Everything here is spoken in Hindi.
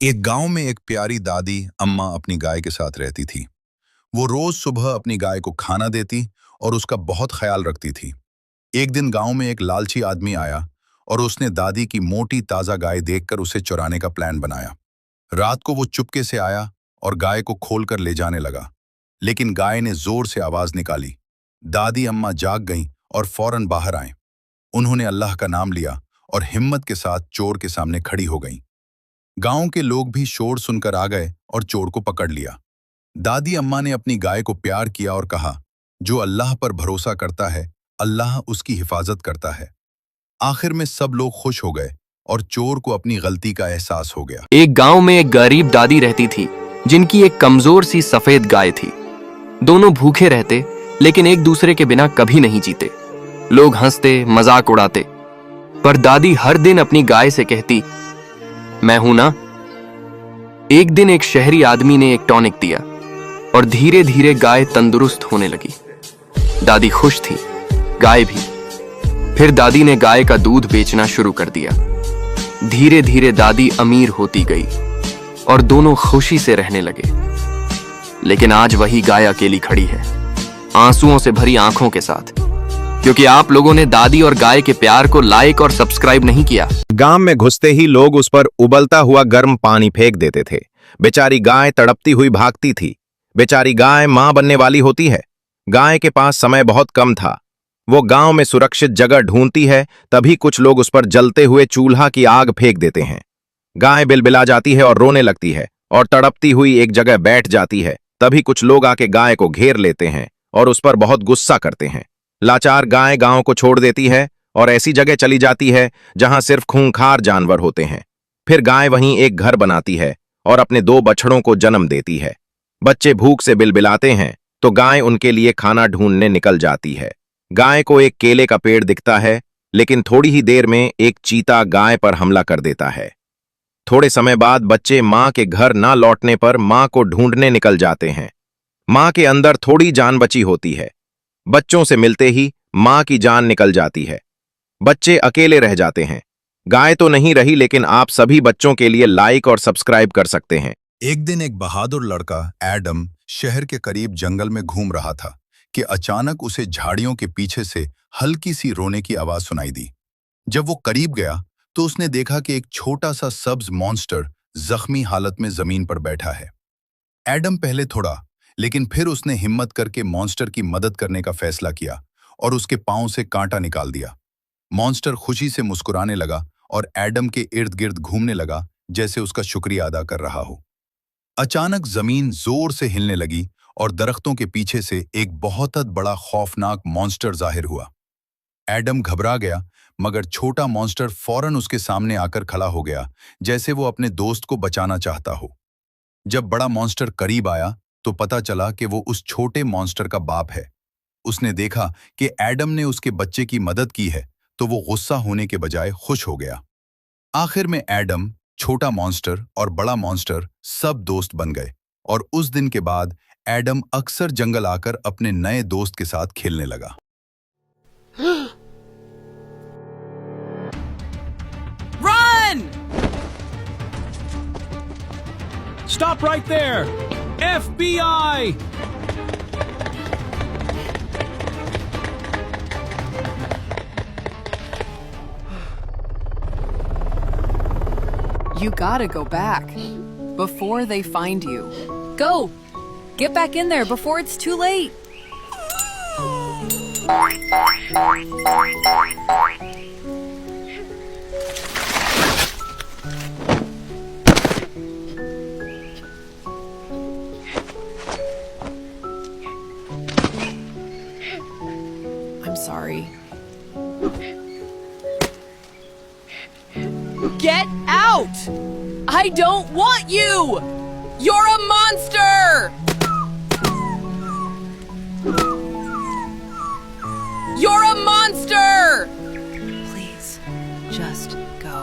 एक गांव में एक प्यारी दादी अम्मा अपनी गाय के साथ रहती थी। वो रोज सुबह अपनी गाय को खाना देती और उसका बहुत ख्याल रखती थी। एक दिन गांव में एक लालची आदमी आया और उसने दादी की मोटी ताजा गाय देखकर उसे चुराने का प्लान बनाया। रात को वो चुपके से आया और गाय को खोलकर ले जाने लगा, लेकिन गाय ने जोर से आवाज निकाली। दादी अम्मा जाग गईं और फौरन बाहर आए। उन्होंने अल्लाह का नाम लिया और हिम्मत के साथ चोर के सामने खड़ी हो गईं। गांव के लोग भी शोर सुनकर आ गए और चोर को पकड़ लिया। दादी अम्मा ने अपनी गाय को प्यार किया और कहा, जो अल्लाह पर भरोसा करता है अल्लाह उसकी हिफाजत करता है। आखिर में सब लोग खुश हो गए और चोर को अपनी गलती का एहसास हो गया। एक गांव में एक गरीब दादी रहती थी जिनकी एक कमजोर सी सफेद गाय थी। दोनों भूखे रहते लेकिन एक दूसरे के बिना कभी नहीं जीते। लोग हंसते मजाक उड़ाते, पर दादी हर दिन अपनी गाय से कहती, मैं हूं ना। एक दिन एक शहरी आदमी ने एक टॉनिक दिया और धीरे धीरे गाय तंदुरुस्त होने लगी। दादी खुश थी, गाय भी। फिर दादी ने गाय का दूध बेचना शुरू कर दिया। धीरे धीरे दादी अमीर होती गई और दोनों खुशी से रहने लगे। लेकिन आज वही गाय अकेली खड़ी है, आंसुओं से भरी आंखों के साथ, क्योंकि आप लोगों ने दादी और गाय के प्यार को लाइक और सब्सक्राइब नहीं किया। गांव में घुसते ही लोग उस पर उबलता हुआ गर्म पानी फेंक देते थे। बेचारी गाय तड़पती हुई भागती थी। बेचारी गाय मां बनने वाली होती है। गाय के पास समय बहुत कम था। वो गांव में सुरक्षित जगह ढूंढती है, तभी कुछ लोग उस पर जलते हुए चूल्हा की आग फेंक देते हैं। गाय बिलबिला जाती है और रोने लगती है और तड़पती हुई एक जगह बैठ जाती है। तभी कुछ लोग आके गाय को घेर लेते हैं और उस पर बहुत गुस्सा करते हैं। लाचार गाय गांव को छोड़ देती है और ऐसी जगह चली जाती है जहां सिर्फ खूंखार जानवर होते हैं। फिर गाय वहीं एक घर बनाती है और अपने 2 बछड़ों को जन्म देती है। बच्चे भूख से बिलबिलाते हैं तो गाय उनके लिए खाना ढूंढने निकल जाती है। गाय को एक केले का पेड़ दिखता है, लेकिन थोड़ी ही देर में एक चीता गाय पर हमला कर देता है। थोड़े समय बाद बच्चे मां के घर ना लौटने पर मां को ढूंढने निकल जाते हैं। मां के अंदर थोड़ी जान बची होती है। बच्चों से मिलते ही मां की जान निकल जाती है। बच्चे अकेले रह जाते हैं। गाय तो नहीं रही, लेकिन आप सभी बच्चों के लिए लाइक और सब्सक्राइब कर सकते हैं। एक दिन एक बहादुर लड़का एडम शहर के करीब जंगल में घूम रहा था कि अचानक उसे झाड़ियों के पीछे से हल्की सी रोने की आवाज सुनाई दी। जब वो करीब गया तो उसने देखा कि एक छोटा सा सब्ज मॉन्स्टर जख्मी हालत में जमीन पर बैठा है। एडम पहले थोड़ा, लेकिन फिर उसने हिम्मत करके मॉन्स्टर की मदद करने का फैसला किया और उसके पांव से कांटा निकाल दिया। मॉन्स्टर खुशी से मुस्कुराने लगा और एडम के इर्द गिर्द घूमने लगा, जैसे उसका शुक्रिया अदा कर रहा हो। अचानक जमीन जोर से हिलने लगी और दरख्तों के पीछे से एक बहुत बड़ा खौफनाक मॉन्स्टर जाहिर हुआ। एडम घबरा गया, मगर छोटा मॉन्स्टर फौरन उसके सामने आकर खड़ा हो गया, जैसे वो अपने दोस्त को बचाना चाहता हो। जब बड़ा मॉन्स्टर करीब आया तो पता चला कि वो उस छोटे मॉन्स्टर का बाप है। उसने देखा कि एडम ने उसके बच्चे की मदद की है, तो वो गुस्सा होने के बजाय खुश हो गया। आखिर में एडम, छोटा मॉन्स्टर और बड़ा मॉन्स्टर सब दोस्त बन गए और उस दिन के बाद एडम अक्सर जंगल आकर अपने नए दोस्त के साथ खेलने लगा। Run! Stop right there! FBI! You gotta go back before they find you. Go! Get back in there before it's too late. I'm sorry. Get out! I don't want you! You're a monster! You're a monster! Please, just go.